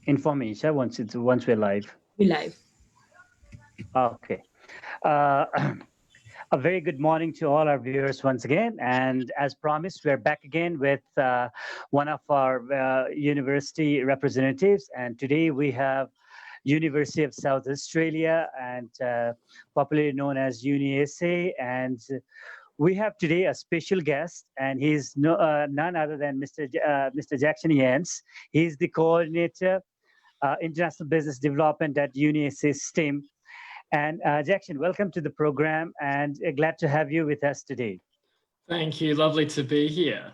Inform me, Isha, once we're live. We're live. Okay. Uh, a very good morning to all our viewers once again. And as promised, we're back again with one of our university representatives. And today we have University of South Australia, and popularly known as UniSA. And we have today a special guest, and he's none other than Mr. Jackson Yance. He's the coordinator, International Business Development at UniSA STEM. And Jackson, welcome to the program, and glad to have you with us today. Thank you. Lovely to be here.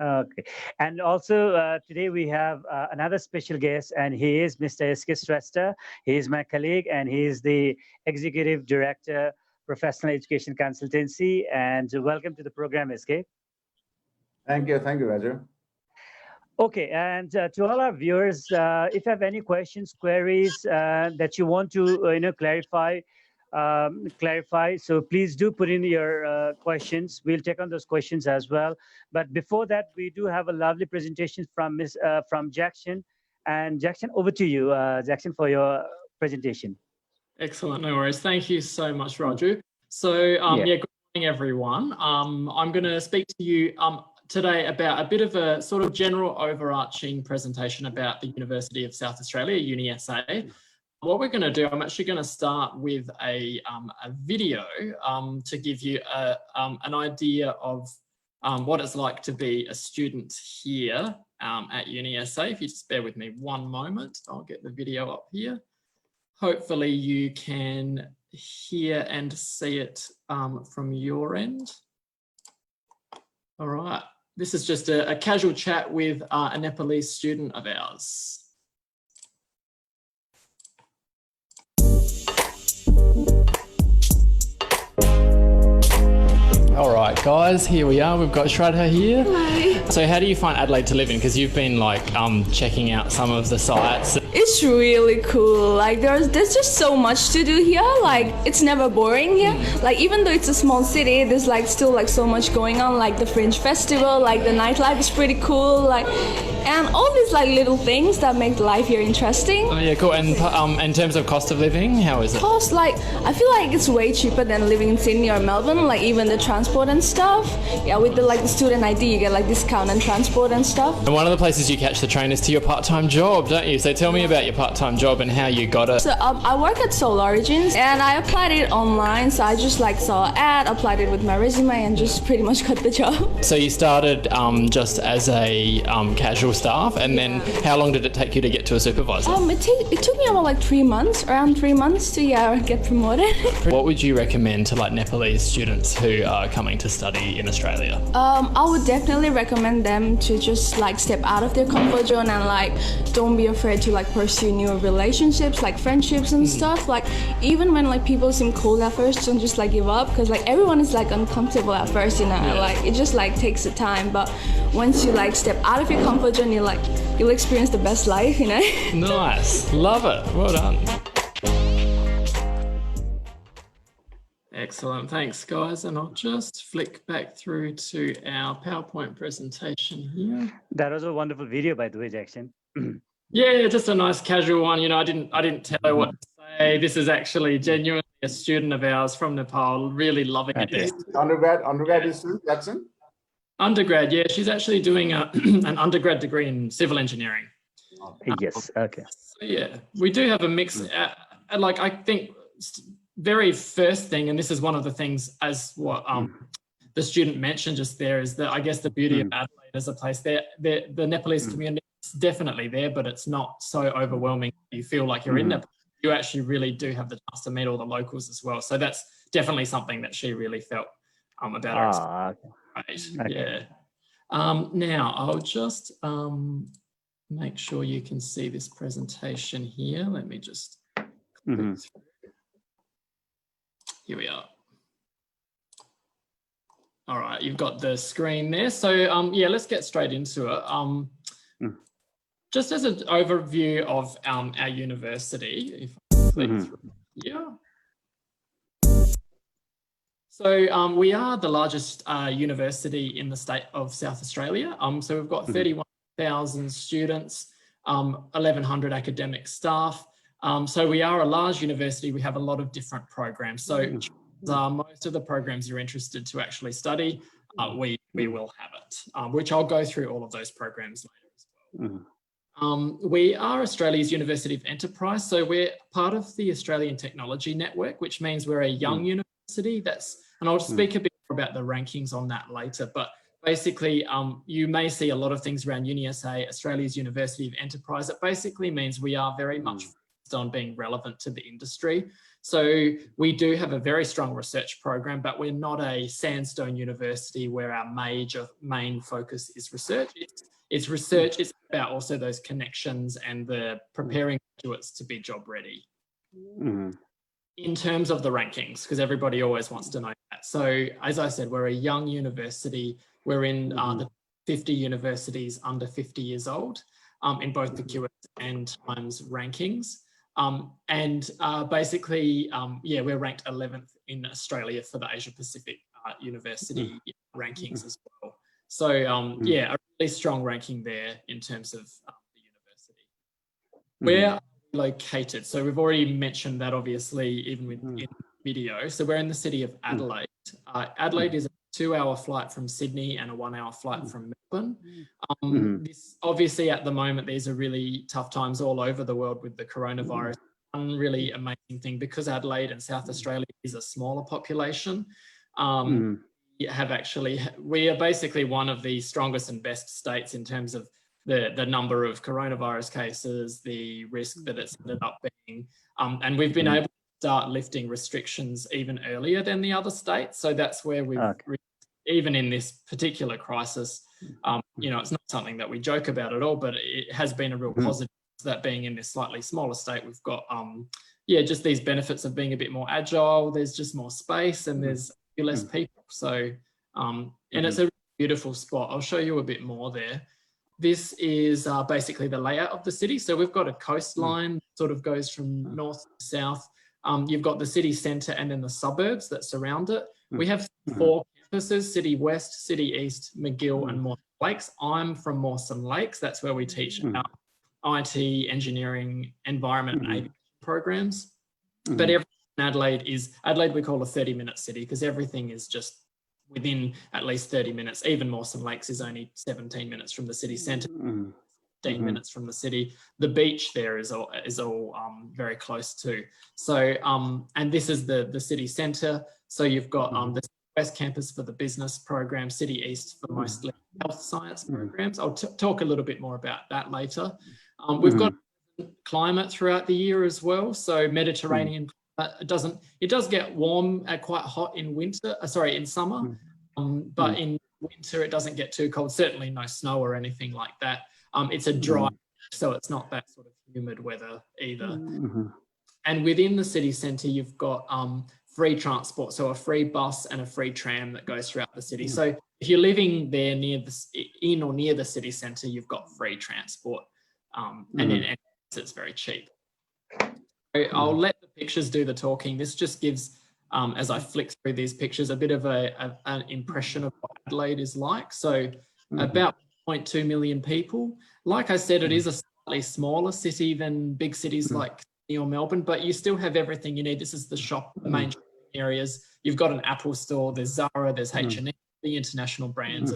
Okay. And also today we have another special guest, and he is Mr. S.K. Shrestha. He is my colleague, and he is the Executive Director, Professional Education Consultancy. And welcome to the program, SK. Thank you, Roger. Okay, and to all our viewers, if you have any questions, queries that you want to clarify, so please do put in your questions. We'll take on those questions as well. But before that, we do have a lovely presentation from Jackson. And Jackson, over to you, Jackson, for your presentation. Excellent, no worries. Thank you so much, Raju. So good morning, everyone. I'm going to speak to you today about a bit of a sort of general overarching presentation about the University of South Australia, UniSA. What we're going to do, I'm actually going to start with a video to give you an idea of what it's like to be a student here at UniSA. If you just bear with me one moment, I'll get the video up here. Hopefully you can hear and see it from your end. All right. This is just a casual chat with a Nepalese student of ours. All right, guys, here we are. We've got Shraddha here. Hi. So how do you find Adelaide to live in? Because you've been like checking out some of the sites. It's really cool. Like there's just so much to do here. Like it's never boring here. Like even though it's a small city, there's like still like so much going on. Like the Fringe Festival, like the nightlife is pretty cool. Like and all these like little things that make life here interesting. Oh yeah, cool. And in terms of cost of living, how is it? Cost, like I feel like it's way cheaper than living in Sydney or Melbourne. Like even the transport and stuff. Yeah, with the student ID, you get like discount and transport and stuff. And one of the places you catch the train is to your part-time job, don't you? So tell me about your part-time job and how you got it. So I work at Soul Origins, and I applied it online. So I just like saw an ad, applied it with my resume, and just pretty much got the job. So you started just as a casual staff, and then how long did it take you to get to a supervisor? It took me about like 3 months, around 3 months to get promoted. What would you recommend to like Nepalese students who are coming to study in Australia? I would definitely recommend them to just like step out of their comfort zone and like don't be afraid to like pursue new relationships, like friendships and stuff. Like even when like people seem cold at first, don't just like give up, because like everyone is like uncomfortable at first, you know. Yeah. Like it just like takes a time, but once you like step out of your comfort zone, you'll experience the best life, you know. Nice, love it, well done. Excellent, thanks guys, and I'll just flick back through to our PowerPoint presentation here. That was a wonderful video, by the way, Jackson. Yeah, just a nice casual one. You know, I didn't tell her what to say. This is actually genuinely a student of ours from Nepal, really loving it. Undergrad is Jackson? Undergrad, yeah, she's actually doing an undergrad degree in civil engineering. Yes, okay. So yeah, we do have a mix. Like I think very first thing, and this is one of the things as what the student mentioned just there, is that I guess the beauty of Adelaide as a place, the Nepalese community is definitely there, but it's not so overwhelming. You feel like you're in Nepal. You actually really do have the chance to meet all the locals as well. So that's definitely something that she really felt about her experience. Okay. Yeah. Now I'll just make sure you can see this presentation here. Let me just click through. Here we are. All right, you've got the screen there. So yeah, let's get straight into it. Just as an overview of our university, if I click through here. So we are the largest university in the state of South Australia. So we've got 31,000 students. 1,100 academic staff. So we are a large university. We have a lot of different programs. So most of the programs you're interested to actually study, we will have it, which I'll go through all of those programs later as well. We are Australia's University of Enterprise. So we're part of the Australian Technology Network, which means we're a young university. And I'll speak a bit more about the rankings on that later. But basically, you may see a lot of things around UniSA, Australia's University of Enterprise. It basically means we are very much focused on being relevant to the industry. So we do have a very strong research program, but we're not a sandstone university where our main focus is research. It's research. It's about also those connections and the preparing graduates to be job ready. In terms of the rankings, because everybody always wants to know that. So as I said, we're a young university. We're in the 50 universities under 50 years old in both the QS and Times rankings. Basically, we're ranked 11th in Australia for the Asia Pacific university rankings as well. So a really strong ranking there in terms of the university. Where are we located? So we've already mentioned that, obviously, even in the video. So we're in the city of Adelaide. Adelaide is a 2-hour flight from Sydney and a 1-hour flight from Melbourne. This, obviously, at the moment, these are really tough times all over the world with the coronavirus. One really amazing thing, because Adelaide and South Australia is a smaller population, we are basically one of the strongest and best states in terms of the number of coronavirus cases, the risk that it's ended up being. And we've been able to start lifting restrictions even earlier than the other states. So that's where we've, even in this particular crisis, it's not something that we joke about at all, but it has been a real positive, that being in this slightly smaller state, we've got, just these benefits of being a bit more agile. There's just more space and there's less people. So, and it's a beautiful spot. I'll show you a bit more there. This is basically the layout of the city. So we've got a coastline, sort of goes from north to south. You've got the city centre and then the suburbs that surround it. We have 4 campuses: City West, City East, McGill and Mawson Lakes. I'm from Mawson Lakes. That's where we teach our IT, engineering, environment and aviation programs. But everything in Adelaide we call a 30-minute city, because everything is just within at least 30 minutes. Even Mawson Lakes is only 17 minutes from the city centre, 15 minutes from the city. The beach there is all very close too. So, and this is the city centre. So you've got the West campus for the business program, City East for mostly health science programs. I'll talk a little bit more about that later. We've got climate throughout the year as well. So Mediterranean, it does get warm, quite hot in winter, in summer, but in winter it doesn't get too cold. Certainly no snow or anything like that. It's a dry, so it's not that sort of humid weather either. And within the city centre, you've got free transport, so a free bus and a free tram that goes throughout the city. So if you're living there near the city centre, you've got free transport, and it's very cheap. I'll let the pictures do the talking. This just gives, as I flick through these pictures, a bit of an impression of what Adelaide is like. So about 0.2 million people. Like I said, it is a slightly smaller city than big cities like Sydney or Melbourne, but you still have everything you need. This is the main shopping areas. You've got an Apple store, there's Zara, there's H&M, the international brands.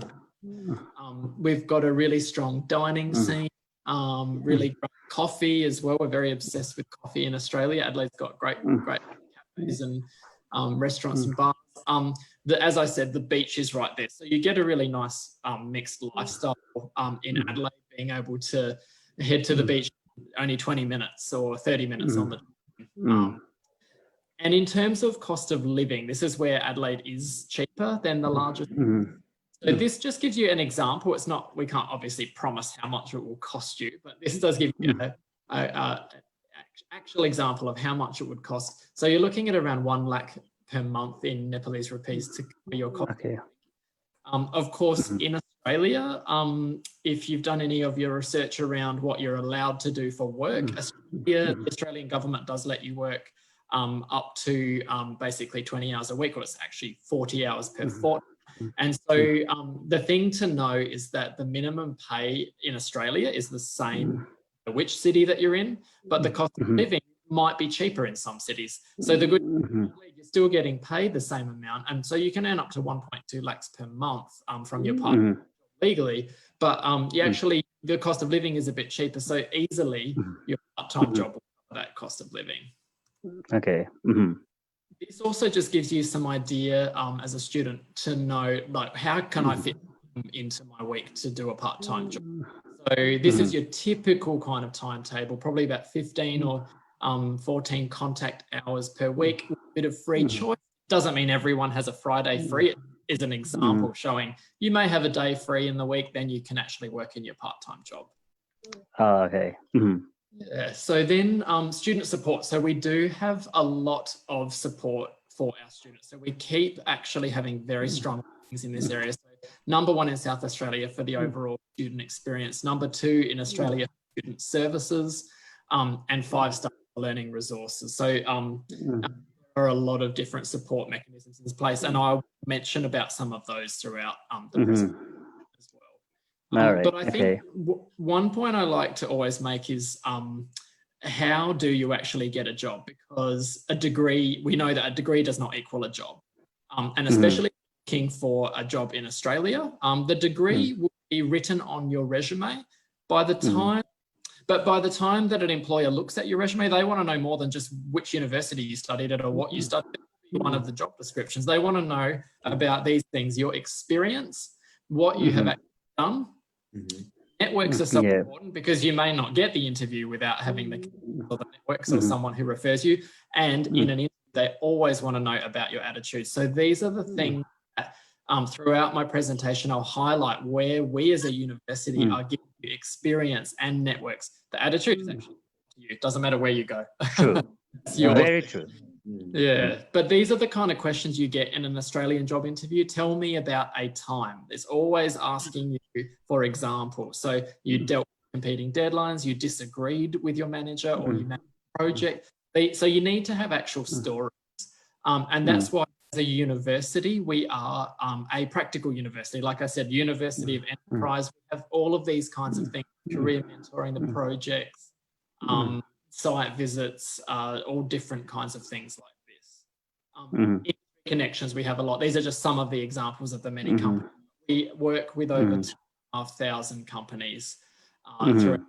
We've got a really strong dining scene, really great coffee as well. We're very obsessed with coffee in Australia. Adelaide's got great cafes and restaurants and bars. As I said, the beach is right there. So you get a really nice mixed lifestyle in Adelaide, being able to head to the beach only 20 minutes or 30 minutes on the train. And in terms of cost of living, this is where Adelaide is cheaper than the largest. So this just gives you an example. It's not, we can't obviously promise how much it will cost you, but this does give you an actual example of how much it would cost. So you're looking at around 1 lakh per month in Nepalese rupees to cover your cost. Of course, in Australia, if you've done any of your research around what you're allowed to do for work, the Australian government does let you work up to basically 20 hours a week, or it's actually 40 hours per fortnight. And so the thing to know is that the minimum pay in Australia is the same which city that you're in, but the cost of living might be cheaper in some cities. So the good you're still getting paid the same amount, and so you can earn up to 1.2 lakhs per month from your part legally, but you actually the cost of living is a bit cheaper, so easily your part-time job will cover that cost of living. Okay. This also just gives you some idea as a student to know, like, how can I fit into my week to do a part-time job? So this is your typical kind of timetable, probably about 15 or 14 contact hours per week, with a bit of free choice. Doesn't mean everyone has a Friday free. It is an example showing you may have a day free in the week, then you can actually work in your part-time job. Okay. Yeah, so then student support. So we do have a lot of support for our students. So we keep actually having very strong things in this area. So number 1 in South Australia for the overall student experience. Number 2 in Australia, student services, and 5-star learning resources. So there are a lot of different support mechanisms in place, and I'll mention about some of those throughout the presentation as well. All right. But I think one point I like to always make is how do you actually get a job? Because a degree, we know that a degree does not equal a job. And especially looking for a job in Australia, the degree will be written on your resume. By the time that an employer looks at your resume, they want to know more than just which university you studied at or what you studied. One of the job descriptions, they want to know about these things: your experience, what you have actually done. Networks are so important because you may not get the interview without having the networks or someone who refers you. And in an interview, they always want to know about your attitude. So these are the things that throughout my presentation, I'll highlight where we as a university are giving you experience and networks. The attitude is actually to you. It doesn't matter where you go. True. Very true. Yeah, but these are the kind of questions you get in an Australian job interview. Tell me about a time. It's always asking you for example. So you dealt with competing deadlines, you disagreed with your manager, or you managed a project. So you need to have actual stories. And that's why as a university, we are a practical university. Like I said, University of Enterprise, we have all of these kinds of things: career mentoring, the projects, site visits, all different kinds of things like this. Connections, we have a lot. These are just some of the examples of the many companies. We work with over 2,500 companies throughout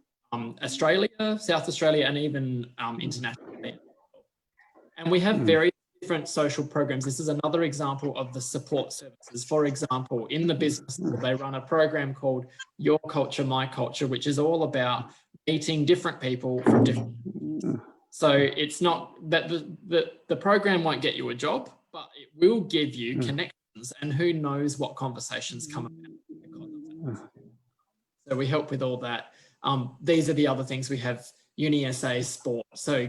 Australia, South Australia, and even internationally. And we have very different social programs. This is another example of the support services. For example, in the business school, they run a program called Your Culture, My Culture, which is all about meeting different people from different. So it's not that the program won't get you a job, but it will give you connections, and who knows what conversations come about because of that. So we help with all that. These are the other things. We have UniSA sport. So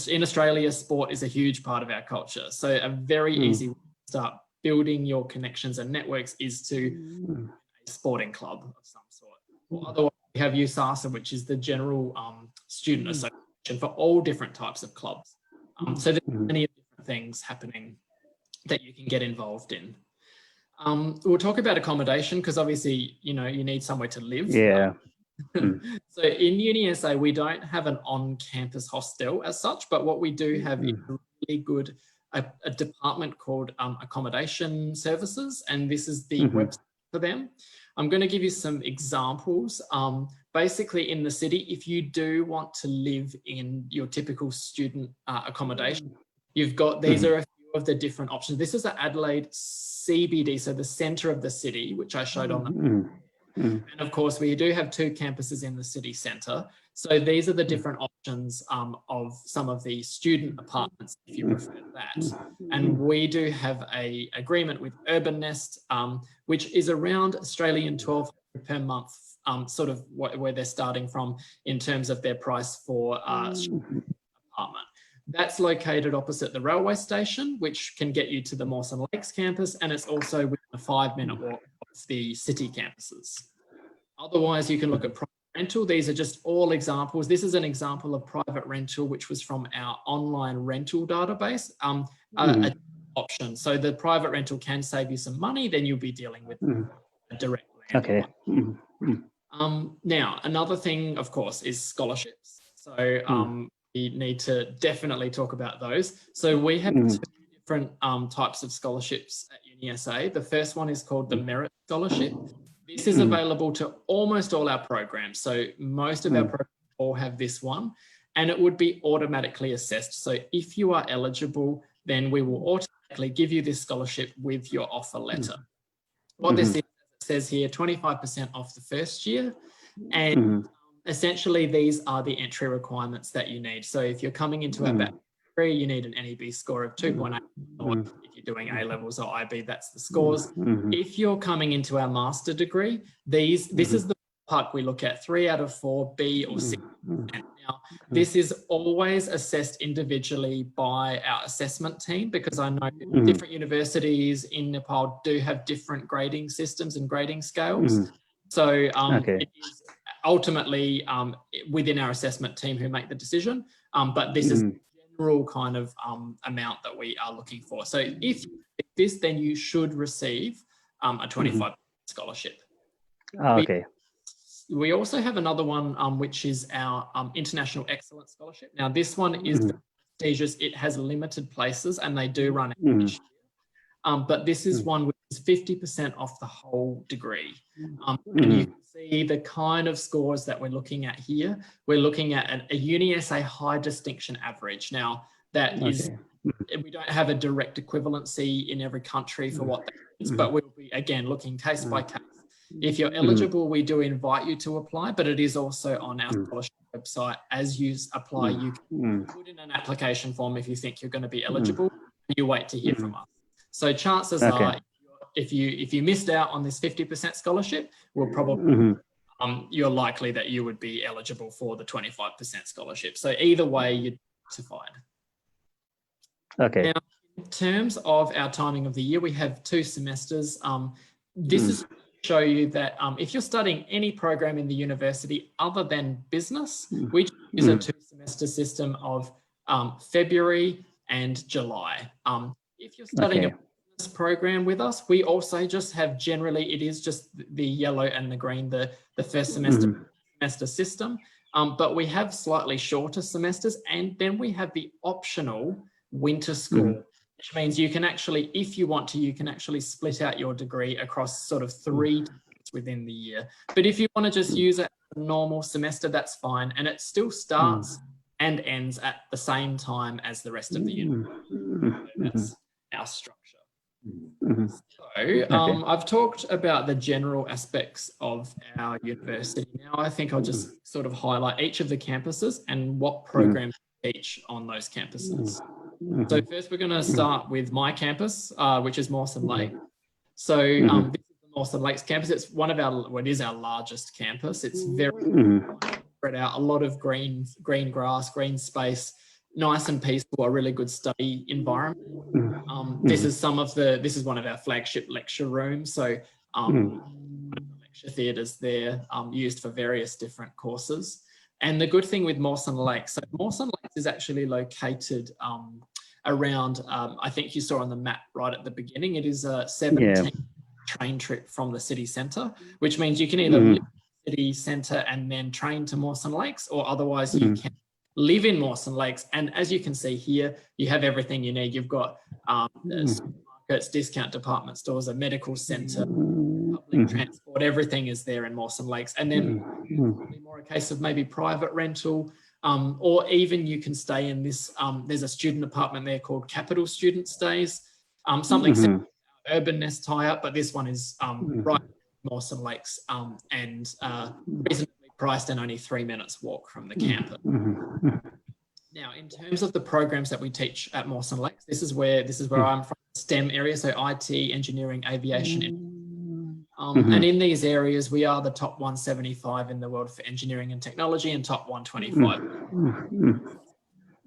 in Australia, sport is a huge part of our culture. So a very easy way to start building your connections and networks is to a sporting club of some sort. Or otherwise, we have USASA, which is the general student association for all different types of clubs. So there's many different things happening that you can get involved in. We'll talk about accommodation because obviously, you need somewhere to live. Yeah. So in UniSA, we don't have an on-campus hostel as such, but what we do have is a really good a department called Accommodation Services, and this is the website for them. I'm going to give you some examples. Basically, in the city, if you do want to live in your typical student accommodation, you've got, these are a few of the different options. This is the Adelaide CBD, so the centre of the city, which I showed on the and of course, we do have 2 campuses in the city centre. So these are the different options of some of the student apartments, if you prefer that. And we do have an agreement with Urban Nest, which is around Australian $1,200 per month, sort of where they're starting from in terms of their price for apartment. That's located opposite the railway station, which can get you to the Mawson Lakes campus, and it's also within a 5-minute walk of the city campuses. Otherwise, you can look at private rental. These are just all examples. This is an example of private rental, which was from our online rental database, an option. So the private rental can save you some money, then you'll be dealing with direct landlord. Okay. Now, another thing, of course, is scholarships. So we need to definitely talk about those. So we have two different types of scholarships at UniSA. The first one is called the Merit Scholarship. This is available to almost all our programs. So most of our programs all have this one, and it would be automatically assessed. So if you are eligible, then we will automatically give you this scholarship with your offer letter. What this is, it says here, 25% off the first year, and essentially these are the entry requirements that you need. So if you're coming into our bachelor degree, you need an NEB score of 2.8, or if you're doing A levels or IB, that's the scores. If you're coming into our master degree, this is the part we look at, 3 out of 4, B or C. Now, this is always assessed individually by our assessment team, because I know different universities in Nepal do have different grading systems and grading scales. So it is ultimately within our assessment team who make the decision, but this is the general kind of amount that we are looking for. So if you pick this, then you should receive a 25% scholarship. Okay. We also have another one, which is our International Excellence Scholarship. Now, this one is prestigious. It has limited places, and they do run each year. But this is one which is 50% off the whole degree. And you can see the kind of scores that we're looking at here. We're looking at a UniSA high distinction average. Now, that is, we don't have a direct equivalency in every country for what that is, but we'll be, again, looking case by case. If you're eligible, we do invite you to apply, but it is also on our scholarship website. As you apply, you can put in an application form if you think you're going to be eligible, and you wait to hear from us. So chances are, if you missed out on this 50% scholarship, we'll probably you're likely that you would be eligible for the 25% scholarship. So either way, you're notified. Okay. Now, in terms of our timing of the year, we have 2 semesters. This is show you that if you're studying any program in the university other than business, we use a 2-semester system of February and July. If you're studying a business program with us, we also just have generally, it is just the yellow and the green, the first semester system, but we have slightly shorter semesters, and then we have the optional winter school. Which means you can actually, if you want to, you can actually split out your degree across sort of 3 within the year. But if you want to just use it as a normal semester, that's fine. And it still starts and ends at the same time as the rest of the university. That's our structure. So I've talked about the general aspects of our university. Now I think I'll just sort of highlight each of the campuses and what programs we teach on those campuses. So first we're going to start with my campus, which is Mawson Lake. So this is the Mawson Lakes campus. It's one of our, well, it is our largest campus. It's very spread out, a lot of green grass, green space, nice and peaceful, a really good study environment. This is one of our flagship lecture rooms. So lecture theatres there used for various different courses. And the good thing with Mawson Lakes, so Mawson Lakes is actually located around, I think you saw on the map right at the beginning, it is a 17 train trip from the city centre, which means you can either live in the city centre and then train to Mawson Lakes, or otherwise you can live in Mawson Lakes. And as you can see here, you have everything you need. You've got supermarkets, discount department stores, a medical centre, public transport, everything is there in Mawson Lakes. And then probably more a case of maybe private rental, or even you can stay in this, there's a student apartment there called Capital Student Stays, something similar to Urban Nest tie-up, but this one is right in Mawson Lakes and reasonably priced and only 3 minutes walk from the campus. Now, in terms of the programs that we teach at Mawson Lakes, this is where I'm from, STEM area, so IT, engineering, aviation. And in these areas, we are the top 175 in the world for engineering and technology and top 125.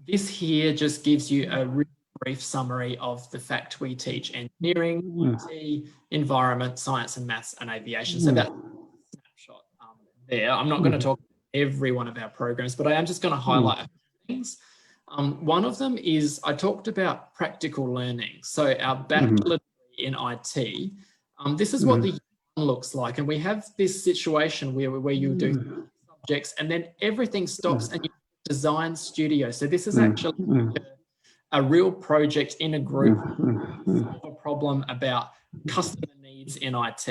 This here just gives you a really brief summary of the fact we teach engineering, IT, environment, science and maths, and aviation. So that's a snapshot there. I'm not going to talk about every one of our programs, but I am just going to highlight a few things. One of them is I talked about practical learning. So our bachelor in IT, this is what the looks like. And we have this situation where you do subjects and then everything stops and you design studio. So this is actually a real project in a group to solve a problem about customer needs in IT.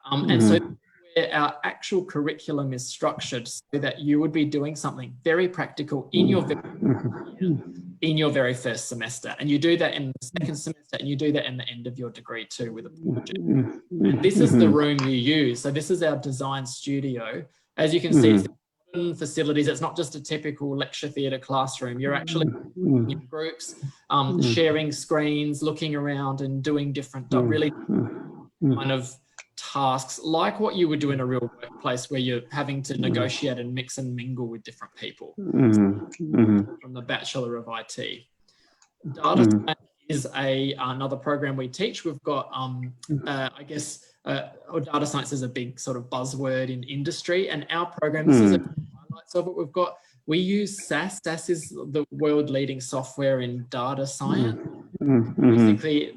And so where our actual curriculum is structured so that you would be doing something very practical in your very first semester. And you do that in the second semester and you do that in the end of your degree too with a project. And this is the room you use. So this is our design studio. As you can see, it's modern facilities. It's not just a typical lecture theatre classroom. You're actually in groups, sharing screens, looking around and doing different, really kind of tasks like what you would do in a real workplace where you're having to negotiate and mix and mingle with different people from the Bachelor of IT. Data science is another program we teach. We've got, I guess, data science is a big sort of buzzword in industry, and our program, this is a highlights of it. We use SAS. SAS is the world leading software in data science. Basically,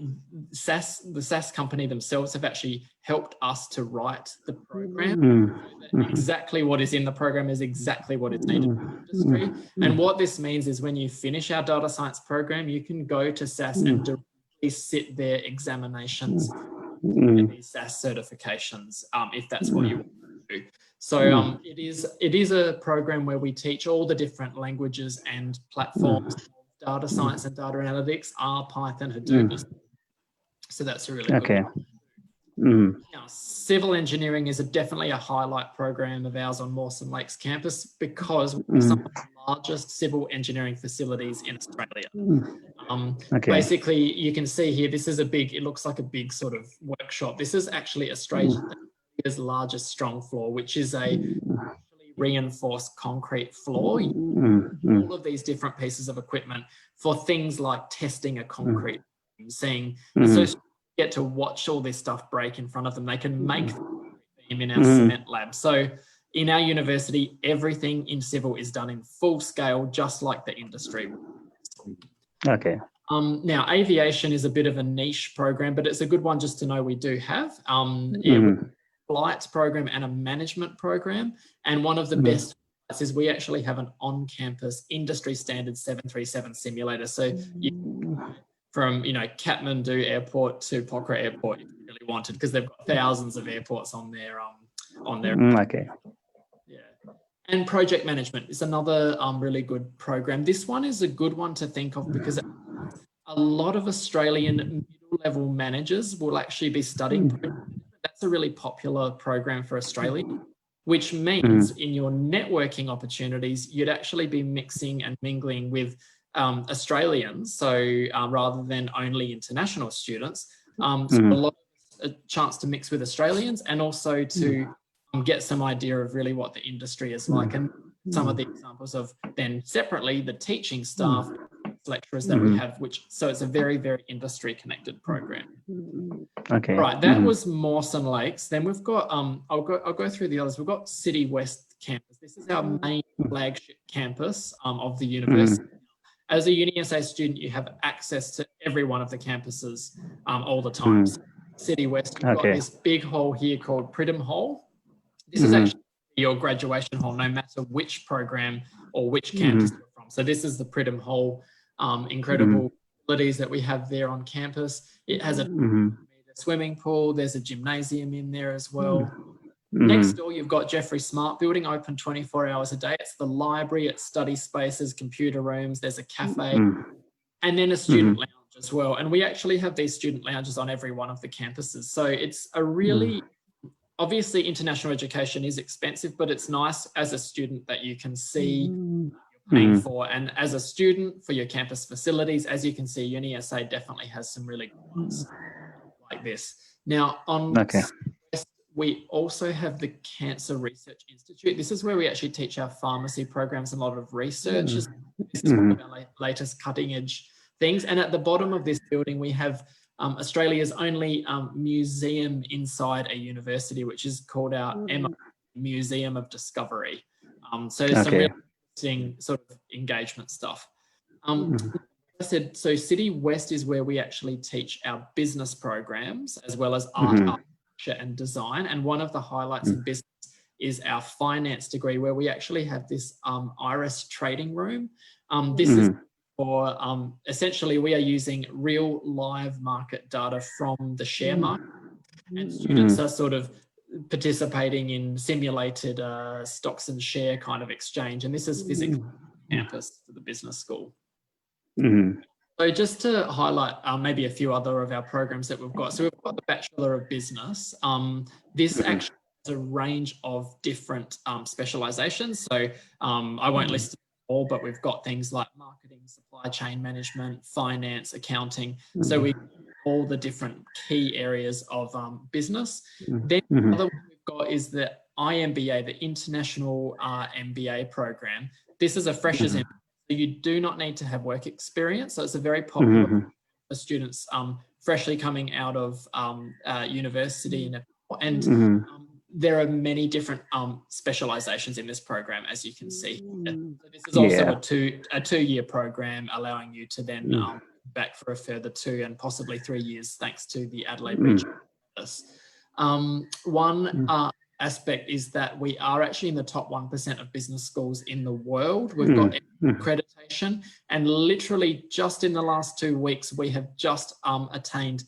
the SAS company themselves have actually helped us to write the program. Exactly what is in the program is exactly what is needed in the industry. And what this means is when you finish our data science program, you can go to SAS and directly sit their examinations and these SAS certifications, if that's what you want to do. So it is a program where we teach all the different languages and platforms of data science and data analytics, R, Python, Hadoop. So that's a really good one. Now, civil engineering is definitely a highlight program of ours on Mawson Lakes campus because we're some of the largest civil engineering facilities in Australia. Basically, you can see here, this is it looks like a big sort of workshop. This is actually Australia's largest strong floor, which is a reinforced concrete floor. All of these different pieces of equipment for things like testing a concrete, seeing, so you get to watch all this stuff break in front of them. They can make the beam in our cement lab. So in our university, everything in civil is done in full scale, just like the industry. Now, aviation is a bit of a niche program, but it's a good one just to know we do have. Flights program and a management program, and one of the best is we actually have an on-campus industry standard 737 simulator. So from Kathmandu Airport to Pokhara Airport, if you really wanted, because they've got thousands of airports on their And project management is another really good program. This one is a good one to think of because a lot of Australian middle-level managers will actually be studying project management. That's a really popular program for Australia, which means in your networking opportunities, you'd actually be mixing and mingling with Australians, so rather than only international students. So a lot of a chance to mix with Australians and also to get some idea of really what the industry is like. And some of the examples of then separately the teaching staff, lecturers that we have, so it's a very, very industry connected program. Right, that was Mawson Lakes. Then we've got, I'll go through the others. We've got City West campus. This is our main flagship campus of the university. As a UniSA student, you have access to every one of the campuses all the time. So City West, you've got this big hall here called Pridham Hall. This is actually your graduation hall, no matter which program or which campus you're from. So this is the Pridham Hall, incredible facilities that we have there on campus. It has a swimming pool. There's a gymnasium in there as well. Next door, you've got Jeffrey Smart Building, open 24 hours a day. It's the library, it's study spaces, computer rooms, there's a cafe, and then a student lounge as well. And we actually have these student lounges on every one of the campuses. So it's a really, obviously international education is expensive, but it's nice as a student that you can see you're paying for. And as a student for your campus facilities, as you can see, UniSA definitely has some really good ones like this. Now on we also have the Cancer Research Institute. This is where we actually teach our pharmacy programs and a lot of research. This is one of our latest cutting edge things. And at the bottom of this building, we have Australia's only museum inside a university, which is called our Museum of Discovery. So there's some really interesting sort of engagement stuff. Like I said, so City West is where we actually teach our business programs as well as art architecture and design. And one of the highlights in business is our finance degree, where we actually have this Iris trading room. This is for, essentially, we are using real live market data from the share market, and students are sort of participating in simulated stocks and share kind of exchange. And this is physically campus for the business school. So just to highlight maybe a few other of our programs that we've got. So we've got the Bachelor of Business. This actually has a range of different specializations. So I won't list them all, but we've got things like marketing, supply chain management, finance, accounting. So we all the different key areas of business. Then the other one we've got is the IMBA, the International MBA program. This is a freshers MBA. So you do not need to have work experience. So it's a very popular for students freshly coming out of university. And there are many different specializations in this program, as you can see. So this is also a two-year program, allowing you to then back for a further 2 and possibly 3 years, thanks to the Adelaide region. One aspect is that we are actually in the top 1% of business schools in the world. We've got accreditation, and literally just in the last 2 weeks, we have just attained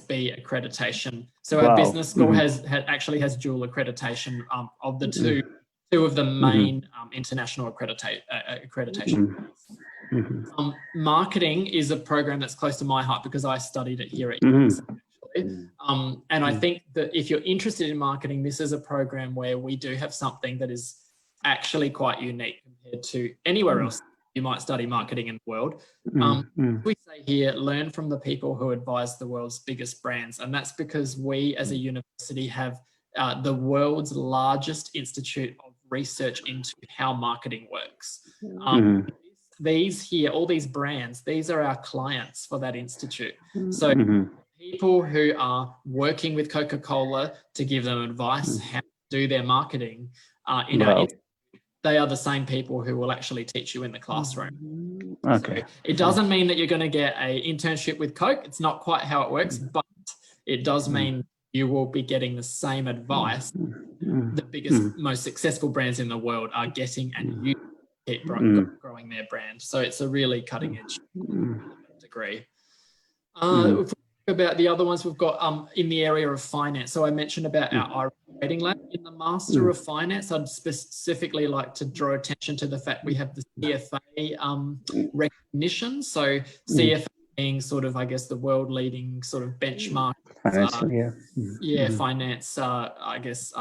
B accreditation. So our business school actually has dual accreditation of the two of the main international accreditation. Marketing is a program that's close to my heart because I studied it here at UniSA. And I think that if you're interested in marketing, this is a program where we do have something that is actually quite unique compared to anywhere else you might study marketing in the world. We say here, learn from the people who advise the world's biggest brands. And that's because we as a university have the world's largest institute of research into how marketing works. These here, all these brands, these are our clients for that institute. So people who are working with Coca-Cola to give them advice how to do their marketing in our institute, they are the same people who will actually teach you in the classroom. So it doesn't mean that you're going to get an internship with Coke. It's not quite how it works, but it does mean you will be getting the same advice the biggest, most successful brands in the world are getting, and you keep growing their brand. So it's a really cutting edge degree. About the other ones we've got in the area of finance. So I mentioned about our rating lab. In the Master of Finance, I'd specifically like to draw attention to the fact we have the CFA recognition. So CFA being sort of, I guess, the world leading sort of benchmark. Finance, I guess,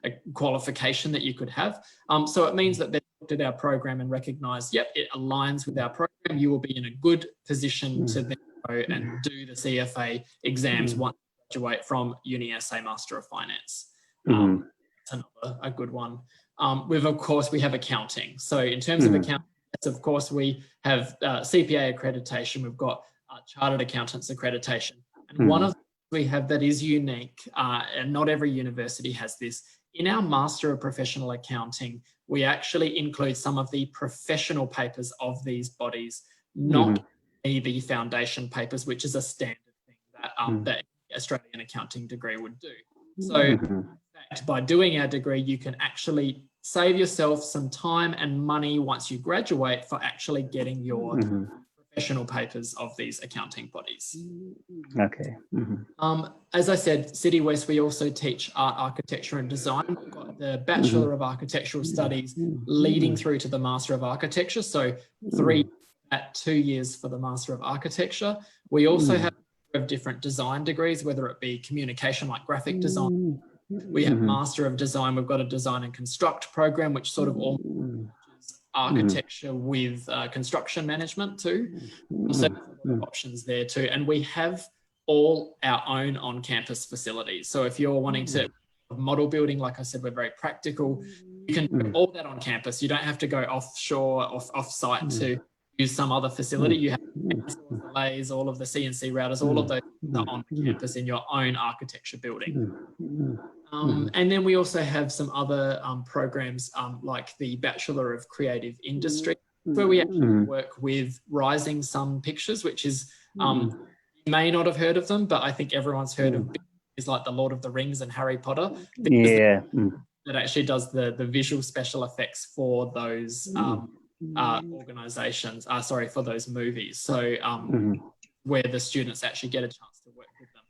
a qualification that you could have. So it means that they've looked at our program and recognized, yep, it aligns with our program. You will be in a good position to then go and do the CFA exams once you graduate from UniSA Master of Finance. That's another a good one. Of course, we have accounting. So in terms of accounting, of course, we have CPA accreditation. We've got Chartered Accountants accreditation. And one of the we have that is unique, and not every university has this. In our Master of Professional Accounting, we actually include some of the professional papers of these bodies, not the foundation papers, which is a standard thing that that Australian accounting degree would do. So in fact, by doing our degree, you can actually save yourself some time and money once you graduate for actually getting your professional papers of these accounting bodies. As I said, City West, we also teach art, architecture and design. We've got the Bachelor of Architectural Studies leading through to the Master of Architecture. So 3 at 2 years for the Master of Architecture. We also have different design degrees, whether it be communication like graphic design. We have Master of Design. We've got a Design and Construct program, which sort of all architecture with construction management too. So options there too. And we have all our own on-campus facilities. So if you're wanting to model building, like I said, we're very practical. You can do all that on campus. You don't have to go offshore, off-site to use some other facility. You have delays, all of the CNC routers, all of those are on campus in your own architecture building. And then we also have some other programs like the Bachelor of Creative Industry, where we actually work with Rising Sun Pictures, which is, you may not have heard of them, but I think everyone's heard of is like the Lord of the Rings and Harry Potter. Yeah. That actually does the visual special effects for those organizations, for those movies. So where the students actually get a chance to work with them.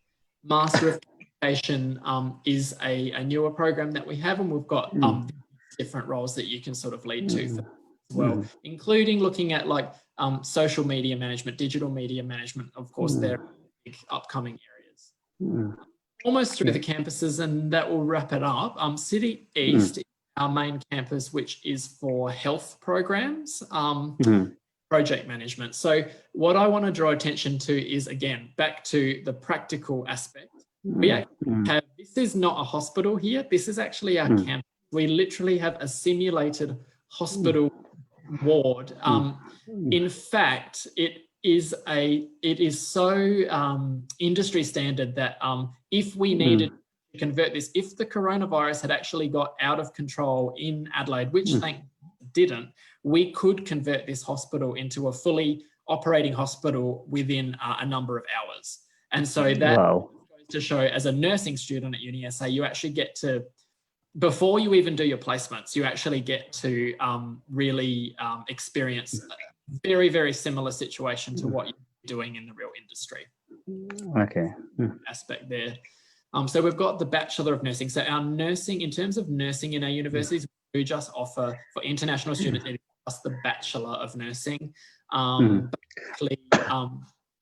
Master of Communication is a newer program that we have, and we've got different roles that you can sort of lead to for as well, including looking at like social media management, digital media management. Of course, they're big upcoming areas. Almost through the campuses, and that will wrap it up. City East is our main campus, which is for health programs, project management. So what I want to draw attention to is, again, back to the practical aspect. We actually have, this is not a hospital here, this is actually our campus. We literally have a simulated hospital ward. In fact, it is so industry standard that if we needed to convert this, if the coronavirus had actually got out of control in Adelaide, which thank didn't, we could convert this hospital into a fully operating hospital within a number of hours. And so that goes to show, as a nursing student at UniSA, you actually get to, before you even do your placements, you actually get to really experience a very, very similar situation to what you're doing in the real industry. Okay. Aspect there. So we've got the Bachelor of Nursing. So our nursing, in terms of nursing in our universities, we just offer for international students, it is just the Bachelor of Nursing.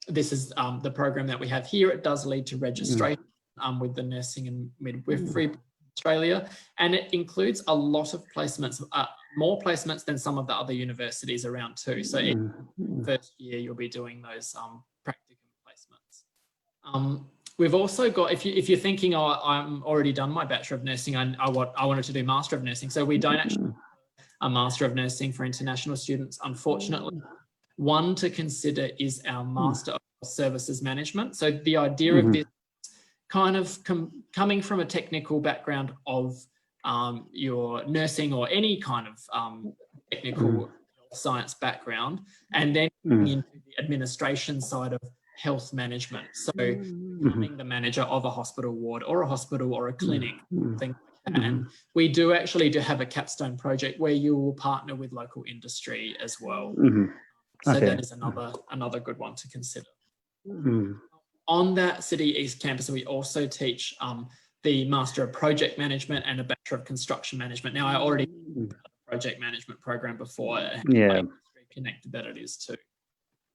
This is the program that we have here. It does lead to registration with the Nursing and Midwifery Australia, and it includes a lot of placements, more placements than some of the other universities around too. So in first year, you'll be doing those practicum placements. We've also got, if you're thinking, oh, I'm already done my Bachelor of Nursing, I wanted to do Master of Nursing. So we don't actually have a Master of Nursing for international students, unfortunately. One to consider is our Master of Services Management. So the idea of this kind of coming from a technical background of your nursing or any kind of technical science background, and then into the administration side of health management. So becoming the manager of a hospital ward or a hospital or a clinic, things like that. And we do actually have a capstone project where you will partner with local industry as well. So that is another good one to consider. On that City East campus, we also teach the Master of Project Management and a Bachelor of Construction Management. Now, I already did a project management program before, connected that it is too.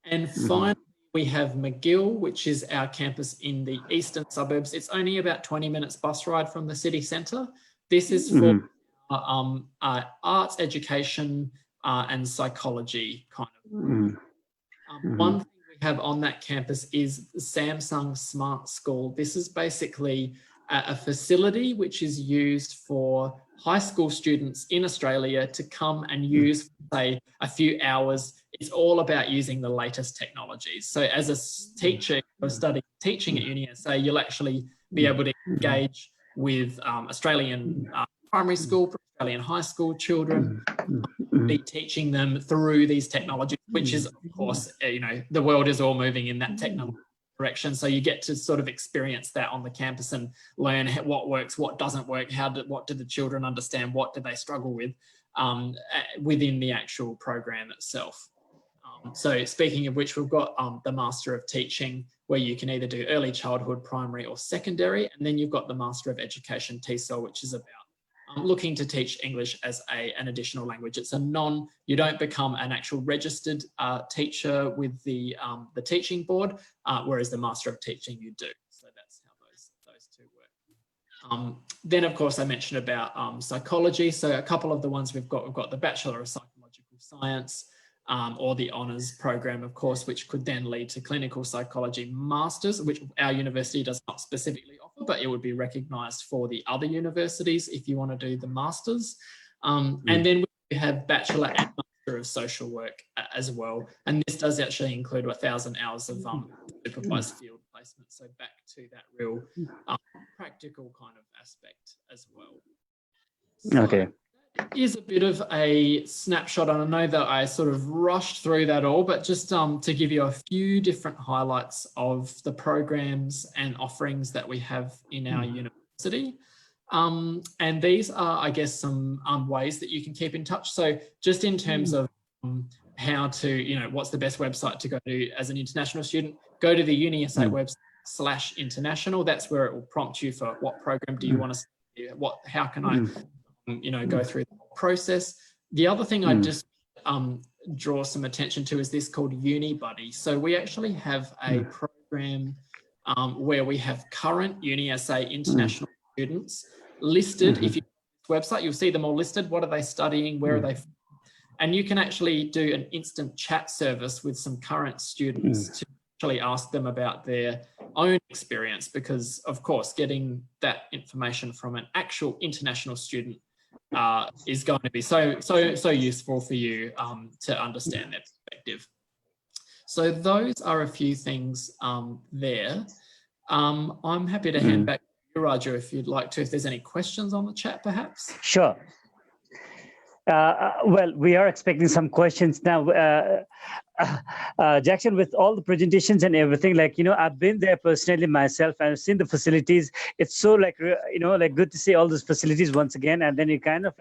And finally, we have McGill, which is our campus in the eastern suburbs. It's only about 20 minutes bus ride from the city centre. This is for arts, education, and psychology kind of. One thing we have on that campus is the Samsung Smart School. This is basically a facility which is used for high school students in Australia to come and use, say, a few hours. It's all about using the latest technologies. So as a teacher or studying teaching at UniSA, you'll actually be able to engage with Australian primary school, Australian high school children, be teaching them through these technologies, which is, of course, the world is all moving in that technology direction. So you get to sort of experience that on the campus and learn what works, what doesn't work, what do the children understand, what do they struggle with within the actual program itself. So speaking of which, we've got the Master of Teaching, where you can either do early childhood, primary or secondary. And then you've got the Master of Education, TESOL, which is about looking to teach English as an additional language. It's you don't become an actual registered teacher with the teaching board, whereas the Master of Teaching you do. So that's how those two work. Then, of course, I mentioned about psychology. So a couple of the ones we've got the Bachelor of Psychological Science, or the honours program, of course, which could then lead to clinical psychology masters, which our university does not specifically offer, but it would be recognised for the other universities if you want to do the masters. And then we have Bachelor and Master of Social Work as well. And this does actually include 1,000 hours of supervised field placement. So back to that real practical kind of aspect as well. So Okay. is a bit of a snapshot, and I know that I sort of rushed through that all, but just to give you a few different highlights of the programs and offerings that we have in our university. And these are, I guess, some ways that you can keep in touch. So just in terms of how to, what's the best website to go to as an international student, go to the UniSA website /international. That's where it will prompt you for what program do you want to study, how can I go through the process. The other thing I just draw some attention to is this called UniBuddy. So we actually have a program where we have current UniSA international students listed. If you go to the website, you'll see them all listed. What are they studying? Where are they from? And you can actually do an instant chat service with some current students to actually ask them about their own experience, because of course getting that information from an actual international student is going to be so useful for you to understand their perspective. So those are a few things there. I'm happy to hand back to you, Raju, if you'd like to, if there's any questions on the chat perhaps. Sure. Well, we are expecting some questions now. Jackson, with all the presentations and everything, I've been there personally myself and I've seen the facilities. It's so good to see all those facilities once again, and then it kind of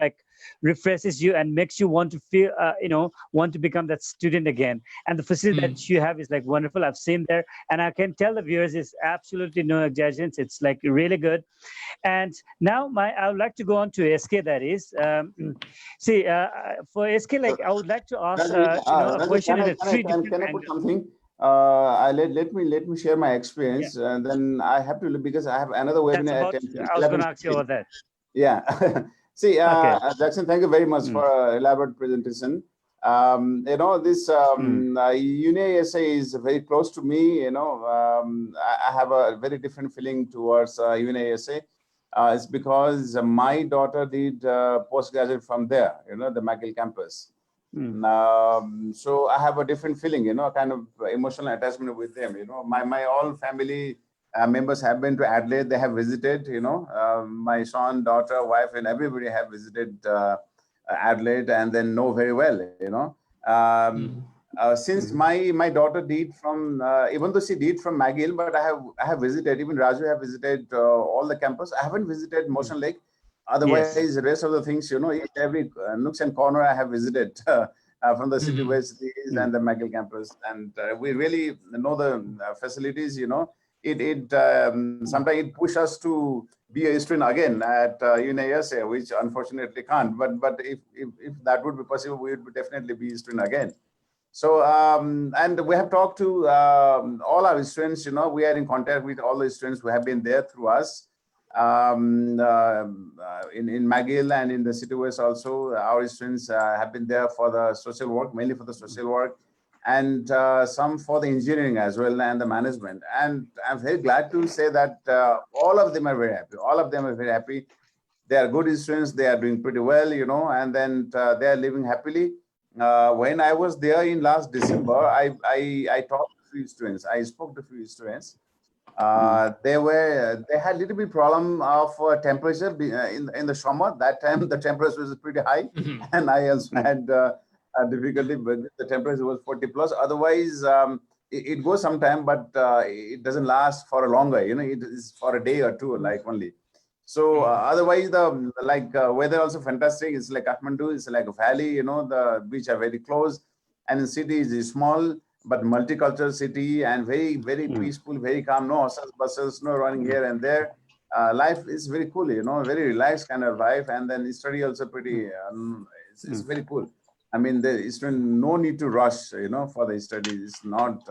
refreshes you and makes you want to feel, want to become that student again. And the facility that you have is wonderful. I've seen there, and I can tell the viewers is absolutely no exaggeration. It's really good. And now I would like to go on to SK. That is, for SK, I would like to ask a question in a three different Can I put angles. something? Let me share my experience, and then I have to, because I have another webinar at 10. I was going to ask you about that. Yeah. See, Jackson, thank you very much for elaborate presentation. This UniSA is very close to me. I have a very different feeling towards UniSA. It's because my daughter did postgraduate from there, the McGill campus. So I have a different feeling, a kind of emotional attachment with them. My all family members have been to Adelaide. They have visited, my son, daughter, wife, and everybody have visited Adelaide, and then know very well, since my daughter did from, even though she did from McGill, but I have visited, even Raju have visited all the campus. I haven't visited Motion Lake. Otherwise, the rest of the things, every nooks and corner I have visited from the city universities and the McGill campus. And we really know the facilities, sometimes it pushes us to be a student again at UniSA, which unfortunately can't. But if that would be possible, we would definitely be a student again. So, and we have talked to all our students, we are in contact with all the students who have been there through us. In McGill and in the City West also, our students have been there for the social work, mainly for the social work, and some for the engineering as well, and the management. And I'm very glad to say that all of them are very happy. All of them are very happy. They are good students. They are doing pretty well, and then they are living happily. When I was there in last December, I talked to few students. I spoke to few students. They had a little bit problem of temperature in the summer. That time the temperature was pretty high, and I also had difficulty, but the temperature was 40 plus. Otherwise, it goes sometime, but it doesn't last for a longer. It is for a day or two, only. So otherwise, the weather also fantastic. It's like Kathmandu. It's like a valley. The beach are very close, and the city is small but multicultural city, and very, very peaceful, very calm. No hustles, bustles, no running here and there. Life is very cool, very relaxed kind of life. And then study also pretty. It's very cool. I mean, there is no need to rush, for the studies. It's not.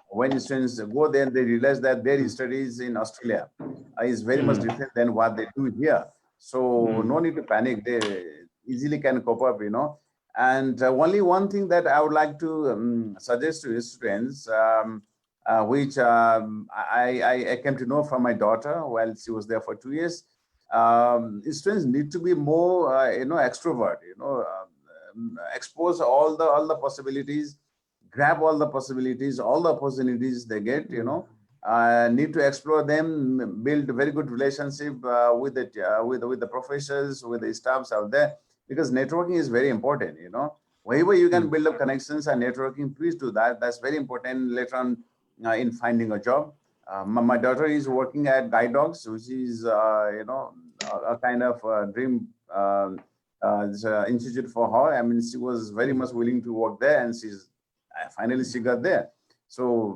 When students go there, they realize that their studies in Australia is very much different than what they do here. So no need to panic. They easily can cope up, And only one thing that I would like to suggest to students, which I came to know from my daughter while she was there for 2 years. Students need to be more, extrovert. Expose all the possibilities. Grab all the possibilities, all the opportunities they get, need to explore them, build a very good relationship with the professors, with the staffs out there. because networking is very important, wherever you can build up connections and networking, please do that. That's very important later on in finding a job. My daughter is working at Guide Dogs, which is, a kind of dream institute for her. I mean, she was very much willing to work there, and finally she got there. So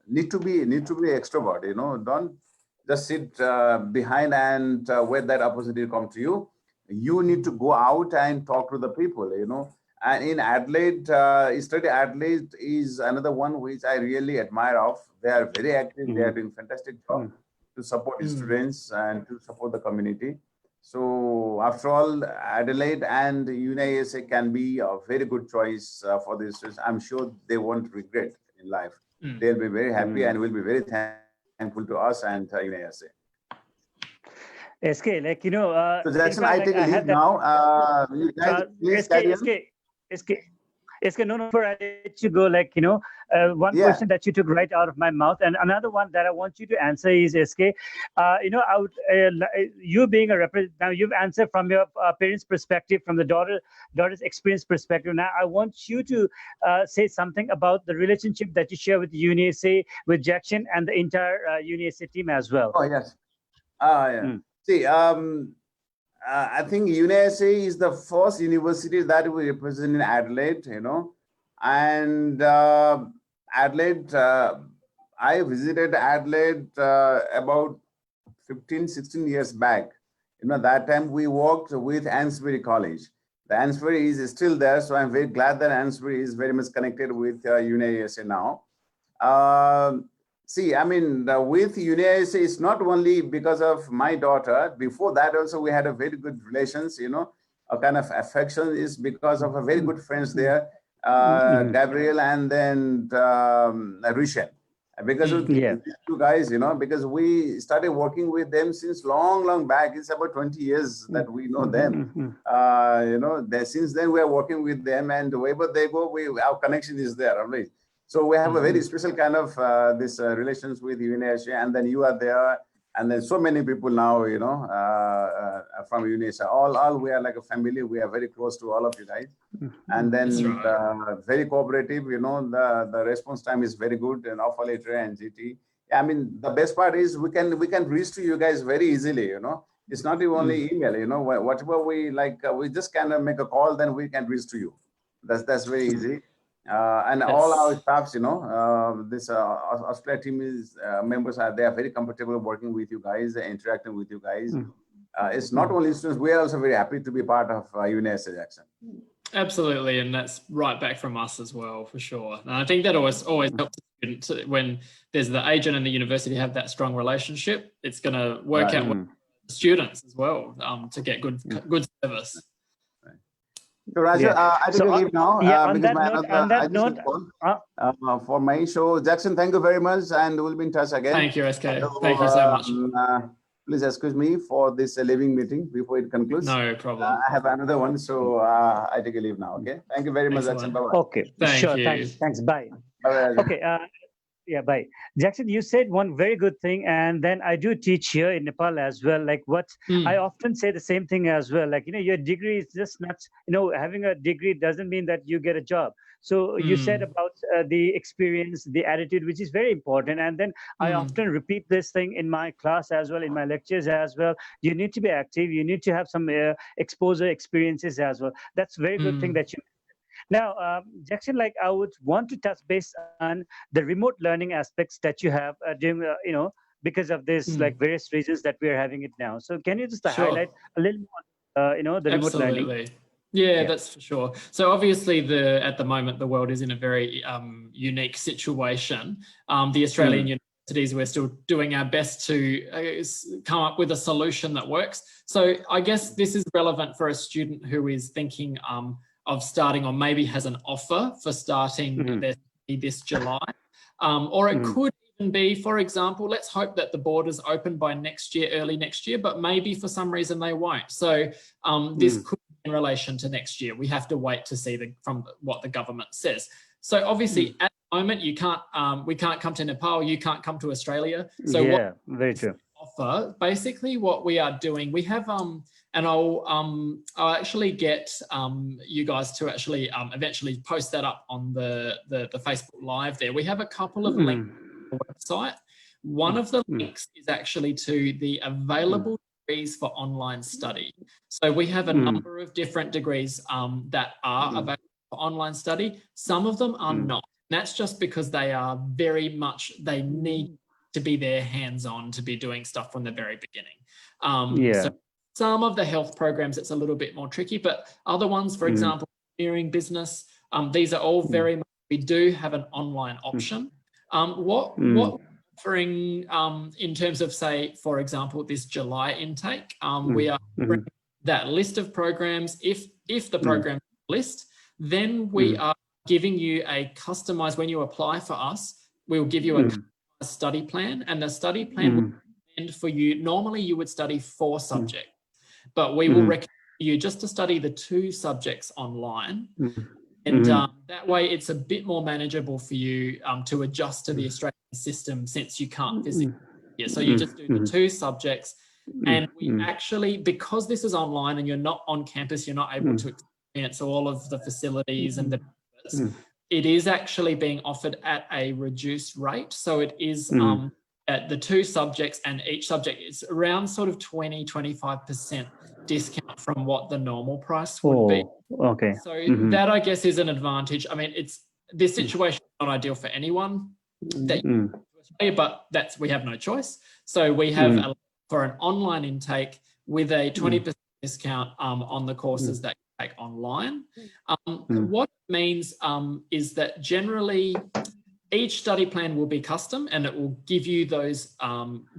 need to be extrovert. Don't just sit behind and wait that opportunity to come to you. You need to go out and talk to the people. And in Adelaide, Study Adelaide is another one which I really admire of. They are very active. They are doing fantastic job to support the students and to support the community. So after all, Adelaide and UniSA can be a very good choice for the students. I'm sure they won't regret in life. They'll be very happy and will be very thankful to us and UniSA. SK, so Jackson, I take a leave now. You guys, please carry on. SK, no, before I let you go, one question that you took right out of my mouth, and another one that I want you to answer is, SK, I would, you being a representative, now you've answered from your parents' perspective, from the daughter's experience perspective. Now I want you to say something about the relationship that you share with UniSA, with Jackson, and the entire UniSA team as well. Oh, yes. See, I think UniSA is the first university that we represent in Adelaide, and Adelaide, I visited Adelaide about 15, 16 years back. That time we worked with Ansbury College. The Ansbury is still there, so I'm very glad that Ansbury is very much connected with UniSA now. See, I mean, with UniSA, it's not only because of my daughter. Before that, also, we had a very good relations, a kind of affection is because of a very good friends there, Gabriel and then Rishan. Because of these two guys, because we started working with them since long back. It's about 20 years that we know them. Since then we are working with them, and wherever they go, our connection is there, right? So we have a very special kind of this relations with UniSA, and then you are there, and then so many people now, from UniSA. All we are like a family. We are very close to all of you guys, and then very cooperative. The response time is very good, and offer letter and GT. I mean, the best part is we can reach to you guys very easily. It's not only email. Whatever we like, we just kind of make a call, then we can reach to you. That's very easy. And all our staffs, this Australia team is members they are very comfortable working with you guys, interacting with you guys. It's not only students; we are also very happy to be part of UniSA, Jackson. Absolutely, and that's right back from us as well, for sure. And I think that always helps the student when there's the agent and the university have that strong relationship. It's going to work out with the students as well to get good service. So Raja, I take a leave now. On that note, for my show, Jackson, thank you very much, and we'll be in touch again. Thank you, SK. Thank you so much. Please excuse me for this leaving meeting before it concludes. No problem. I have another one, so I take a leave now. Okay. Thank you very much, Jackson. Bye-bye. Okay. Sure. Thanks. Bye. Bye. Okay. Yeah, bye. Jackson, you said one very good thing, and then I do teach here in Nepal as well. I often say the same thing as well. Your degree is just not, having a degree doesn't mean that you get a job. So you said about the experience, the attitude, which is very important. And then I often repeat this thing in my class as well, in my lectures as well. You need to be active. You need to have some exposure experiences as well. That's a very good thing that you. Now, Jackson, I would want to touch base on the remote learning aspects that you have during, because of this, various reasons that we are having it now. So can you just highlight a little more, the remote learning? Yeah, that's for sure. So obviously, at the moment, the world is in a very unique situation. The Australian universities, we're still doing our best to come up with a solution that works. So I guess this is relevant for a student who is thinking of starting, or maybe has an offer for starting their study this July. Or it could even be, for example, let's hope that the borders open by next year, early next year, but maybe for some reason they won't. So this could be in relation to next year. We have to wait to see from what the government says. So obviously at the moment, we can't come to Nepal, you can't come to Australia. So very true. Offer, basically what we are doing, we have and I'll actually get you guys to actually eventually post that up on the Facebook Live there. We have a couple of links on the website. One of the links is actually to the available degrees for online study. So we have a number of different degrees that are available for online study. Some of them are not. That's just because they are very much, they need to be there hands-on to be doing stuff from the very beginning. So some of the health programs, it's a little bit more tricky, but other ones, for example, engineering, business, these are all very much, we do have an online option. What offering in terms of, say, for example, this July intake, we are offering that list of programs. If the program list, then we are giving you a customized, when you apply for us, we'll give you a customized study plan, and the study plan will recommend for you, normally you would study 4 subjects, but we will recommend you just to study the 2 subjects online. And that way it's a bit more manageable for you to adjust to the Australian system, since you can't physically. So you just do the 2 subjects, and we actually, because this is online and you're not on campus, you're not able to experience all of the facilities and the benefits. It is actually being offered at a reduced rate. So it is at the 2 subjects, and each subject is around sort of 20–25% discount from what the normal price would be. Okay. So that, I guess, is an advantage. I mean, this situation is not ideal for anyone that but we have no choice. So we have for an online intake with a 20% discount on the courses that you take online. What it means is that generally each study plan will be custom, and it will give you those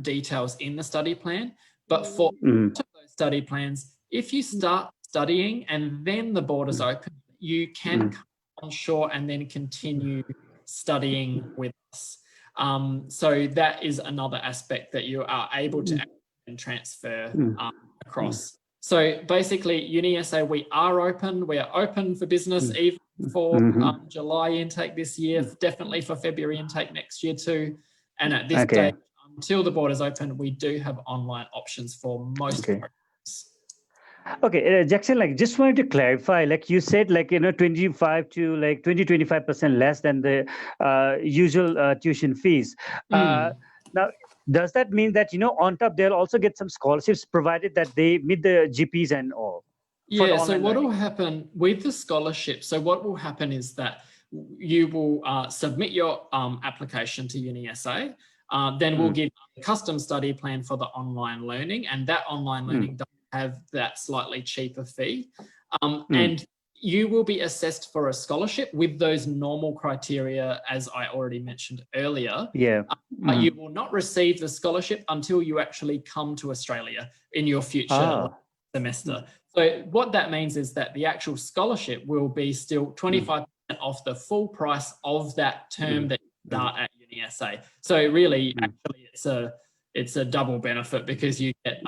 details in the study plan. But for those study plans, if you start studying and then the borders open, you can come on shore and then continue studying with us. So that is another aspect that you are able to transfer across. So basically, UniSA, we are open. We are open for business, even for July intake this year, definitely for February intake next year too. And at this stage, until the borders open, we do have online options for most programs. Okay, Jackson, like, just wanted to clarify, like you said, like, 25 to like 20–25% less than the usual tuition fees. Now, does that mean that, on top, they'll also get some scholarships, provided that they meet the GPs and all? Yeah, so what will happen with the scholarship, so what will happen is that you will submit your application to UniSA, then we'll give a custom study plan for the online learning, and that online learning does have that slightly cheaper fee. And you will be assessed for a scholarship with those normal criteria, as I already mentioned earlier. But you will not receive the scholarship until you actually come to Australia in your future semester. So what that means is that the actual scholarship will be still 25% off the full price of that term that you start at UniSA. So really, actually, it's a double benefit, because you get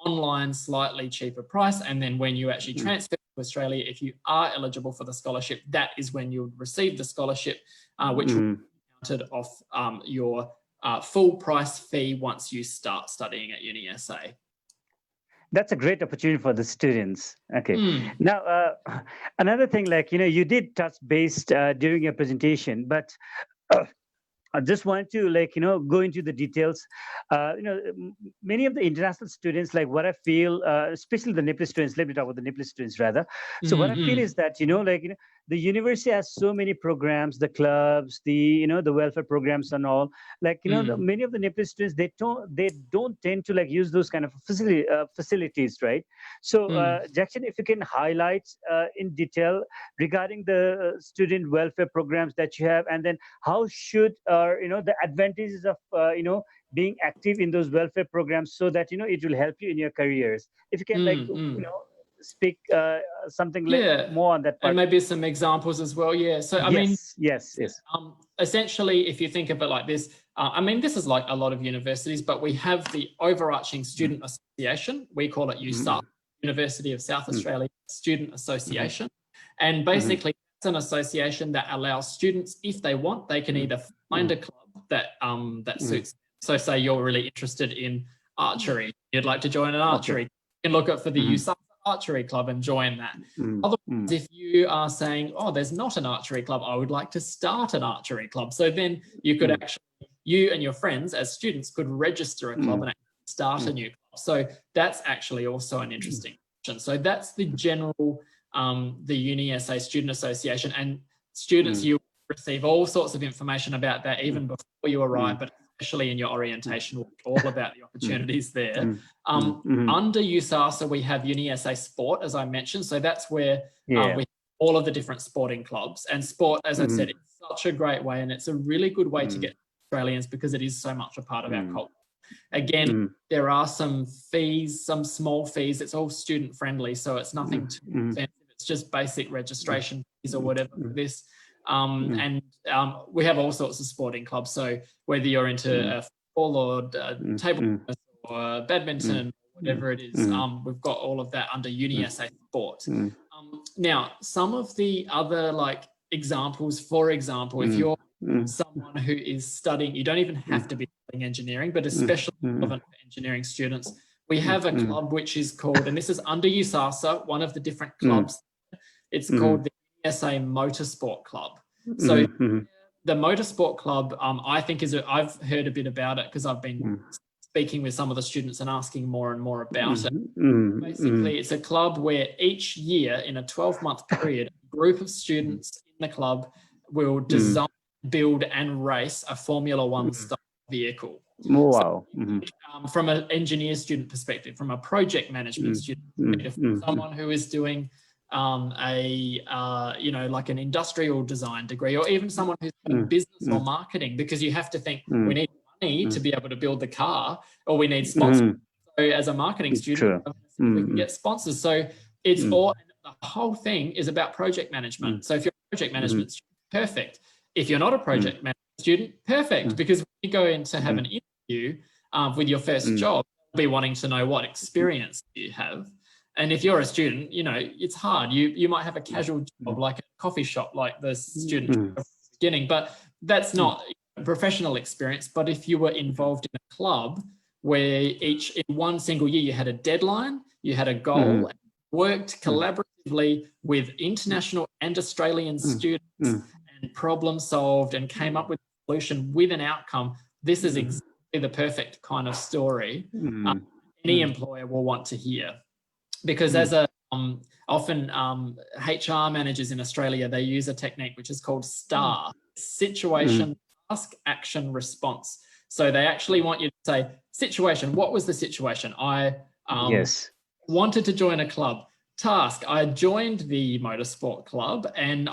online slightly cheaper price, and then when you actually transfer to Australia, if you are eligible for the scholarship, that is when you'll receive the scholarship, which will be counted off your full price fee once you start studying at UniSA. That's a great opportunity for the students. Okay. Now, another thing, like, you did touch base during your presentation, but I just wanted to, like, go into the details. Many of the international students, like, what I feel, especially the Nepalese students, let me talk about the Nepalese students rather. So what I feel is that, the university has so many programs, the clubs, the welfare programs and all. Like, many of the Nepalese students, they don't tend to, like, use those kind of facilities, right? So, Jackson, if you can highlight in detail regarding the student welfare programs that you have, and then how should the advantages of being active in those welfare programs, so that it will help you in your careers. If you can speak something more on that part. And maybe some examples as well. Yeah. So I mean, yes. Essentially, if you think of it like this, I mean, this is like a lot of universities, but we have the overarching student association. We call it USA, University of South Australia Student Association, and basically it's an association that allows students, if they want, they can either find a club that that suits them. So say you're really interested in archery, you'd like to join an archery. can look at for the USA Archery Club and join that. Otherwise, if you are saying, oh, there's not an archery club, I would like to start an archery club. So then you could actually, you and your friends as students could register a club and actually start a new club. So that's actually also an interesting option. So that's the general, the UniSA Student Association, and students, you receive all sorts of information about that even before you arrive, but especially in your orientation, all about the opportunities there. Under USASA, we have UniSA Sport, as I mentioned. So that's where we have all of the different sporting clubs. And sport, as I said, it's such a great way, and it's a really good way to get Australians because it is so much a part of our culture. Again, there are some fees, some small fees. It's all student friendly, so it's nothing too expensive. It's just basic registration fees or whatever for this. And we have all sorts of sporting clubs. So whether you're into football or table tennis or badminton, whatever it is, we've got all of that under UniSA Sport. Now, some of the other like examples, for example, if you're someone who is studying, you don't even have to be studying engineering, but especially relevant for engineering students, we have a club which is called, and this is under USASA, one of the different clubs. It's called the UniSA Motorsport Club. So the Motorsport Club, I think I've heard a bit about it because I've been speaking with some of the students and asking more and more about it. Basically, it's a club where each year in a 12-month period, a group of students in the club will design, build and race a Formula One style vehicle. Wow. From an engineer student perspective, from a project management student perspective, from someone who is doing like an industrial design degree, or even someone who's doing business or marketing, because you have to think we need money to be able to build the car, or we need sponsors. So as a marketing student, we can get sponsors. So it's all, the whole thing is about project management. So if you're a project management student, perfect. If you're not a project management student, perfect, because when you go in to have an interview with your first job, you'll be wanting to know what experience you have. And if you're a student, you know, it's hard. You might have a casual job like a coffee shop, like the student at the beginning, but that's not professional experience. But if you were involved in a club where in one single year you had a deadline, you had a goal, and worked collaboratively with international and Australian students and problem solved and came up with a solution with an outcome, this is exactly the perfect kind of story any employer will want to hear. Because as often HR managers in Australia, they use a technique which is called STAR, situation, task, action, response. So they actually want you to say, situation, what was the situation? I wanted to join a club. Task, I joined the motorsport club, and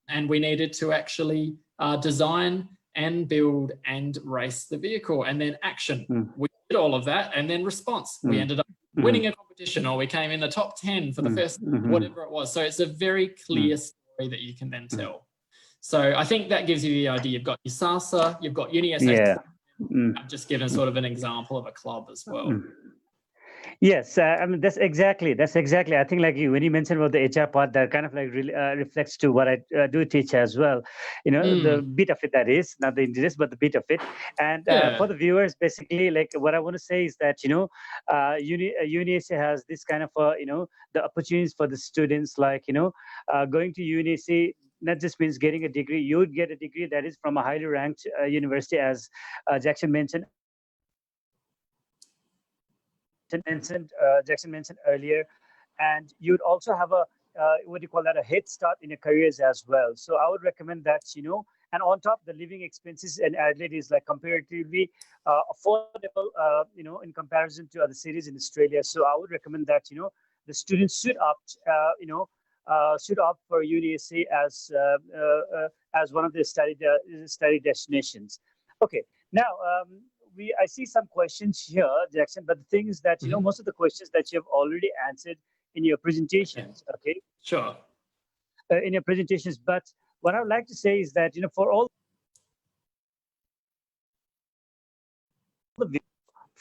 and we needed to actually design and build and race the vehicle. And then action, we did all of that. And then response, we ended up winning a competition, or we came in the top 10 for the first, whatever it was. So it's a very clear story that you can then tell. So I think that gives you the idea. You've got your SASA, you've got UniSA. I've just given sort of an example of a club as well. Yes, I mean, that's exactly. I think like when you mentioned about the HR part, that kind of like really reflects to what I do teach as well. You know, the bit of it that is, not the interest, but the bit of it. And for the viewers, basically, like what I want to say is that, you know, UniSA has this kind of, you know, the opportunities for the students, like, you know, going to UniSA not just means getting a degree. You would get a degree that is from a highly ranked university, as Jackson mentioned. Jackson mentioned earlier, and you'd also have a what do you call that, a head start in your careers as well. So I would recommend that, you know, and on top, the living expenses in Adelaide is like comparatively affordable, you know, in comparison to other cities in Australia. So I would recommend that, you know, the students should opt, you know, should opt for UniSA as one of the study destinations. Okay, now. I see some questions here, Jackson, but the thing is that, you know, most of the questions that you have already answered in your presentations, okay? Sure. In your presentations, but what I would like to say is that, you know,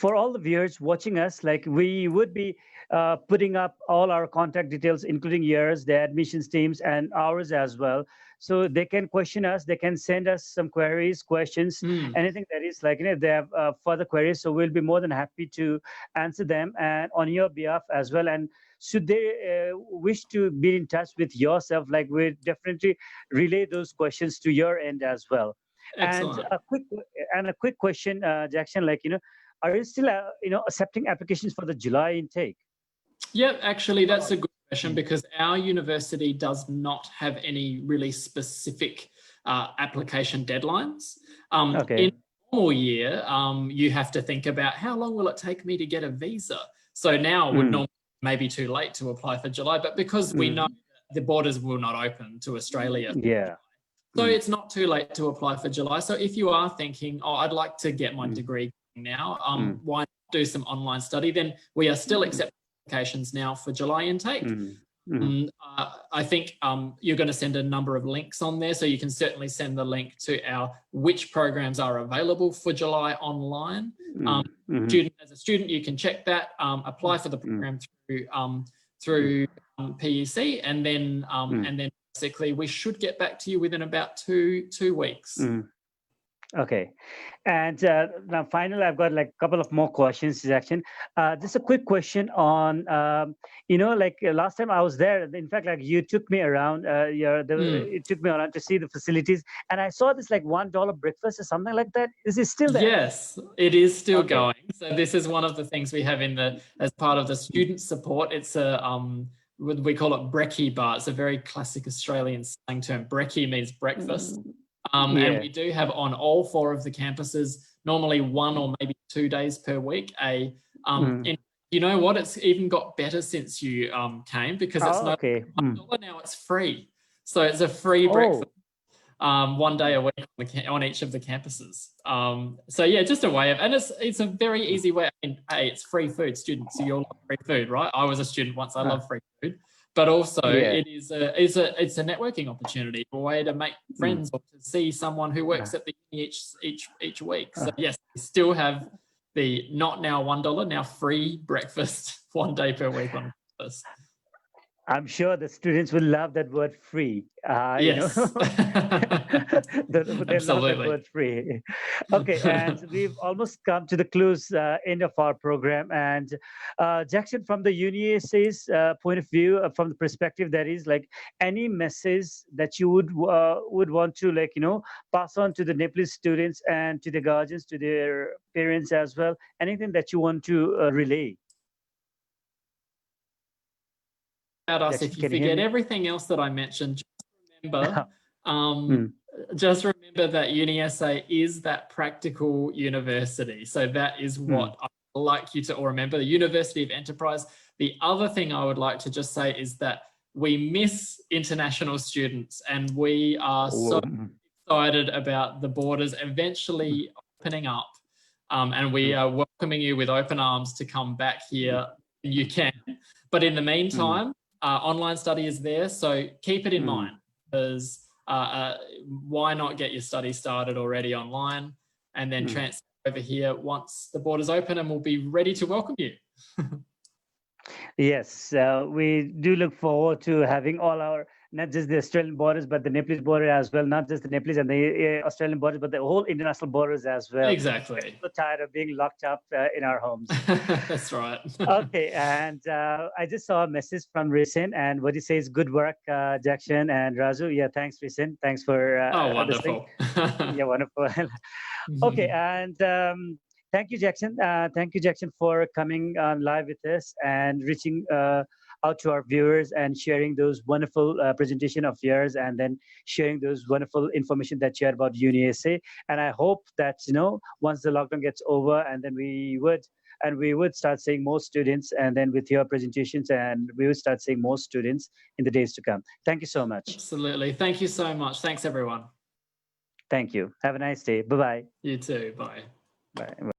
for all the viewers watching us, like we would be putting up all our contact details, including yours, the admissions teams, and ours as well. So they can question us, they can send us some queries, questions, anything that is like, if they have further queries. So we'll be more than happy to answer them and on your behalf as well. And should they wish to be in touch with yourself, like we'll definitely relay those questions to your end as well. Excellent. And a quick question, Jackson, like, are you still, accepting applications for the July intake? Yeah, actually, that's a good question, because our university does not have any really specific application deadlines. Okay. In a normal year, you have to think about how long will it take me to get a visa? So now would normally maybe too late to apply for July, but because we know the borders will not open to Australia. Yeah. So it's not too late to apply for July. So if you are thinking, oh, I'd like to get my degree now, why not do some online study? Then we are still accepting applications now for July intake. I think you're going to send a number of links on there, so you can certainly send the link to our which programs are available for July online. As a student, you can check that, apply for the program through PEC, and then basically we should get back to you within about two weeks. Okay. And now finally, I've got like a couple of more questions, Jackson. Just a quick question on, like last time I was there, in fact, like you took me around, you took me around to see the facilities, and I saw this like $1 breakfast or something like that. Is it still there? Yes, it is still going. So this is one of the things we have as part of the student support. It's we call it brekkie bar. It's a very classic Australian slang term. Brekkie means breakfast. And we do have on all 4 of the campuses, normally 1 or maybe 2 days per week, and you know what? It's even got better since you came, because it's not $1 now, it's free. So it's a free breakfast 1 day a week on each of the campuses. So yeah, just a way of, and it's a very easy way. I mean, hey, it's free food. Students, you all love free food, right? I was a student once. I love free food. But also, it's a networking opportunity, a way to make friends or to see someone who works at the uni each week. So yes, we still have the not now $1, now free breakfast 1 day per week on campus. I'm sure the students will love that word free. Yes. They love that word free. Okay, and we've almost come to the close end of our program. And Jackson, from the UniSA's point of view, from the perspective that is like any message that you would want to pass on to the Nepalese students and to the guardians, to their parents as well, anything that you want to relay? About us, if you forget everything else that I mentioned, just remember that UniSA is that practical university. So that is what I'd like you to all remember, the University of Enterprise. The other thing I would like to just say is that we miss international students, and we are so excited about the borders eventually opening up, and we are welcoming you with open arms to come back here when you can. But in the meantime, online study is there, so keep it in mind, because why not get your study started already online and then transfer over here once the borders open, and we'll be ready to welcome you. Yes, we do look forward to having all our, not just the Australian borders, but the Nepalese border as well, not just the Nepalese and the Australian borders, but the whole international borders as well. Exactly. We're so tired of being locked up in our homes. That's right. Okay, and I just saw a message from Risin, and what he says, good work, Jackson and Raju. Yeah, thanks, Risin. Thanks for wonderful. Yeah, wonderful. Okay, and thank you, Jackson. Thank you, Jackson, for coming on live with us and reaching out to our viewers and sharing those wonderful presentation of yours, and then sharing those wonderful information that you had about UniSA. And I hope that, once the lockdown gets over, and then we would start seeing more students, and then with your presentations, and we would start seeing more students in the days to come. Thank you so much. Absolutely. Thank you so much. Thanks, everyone. Thank you. Have a nice day. Bye-bye. You too. Bye. Bye.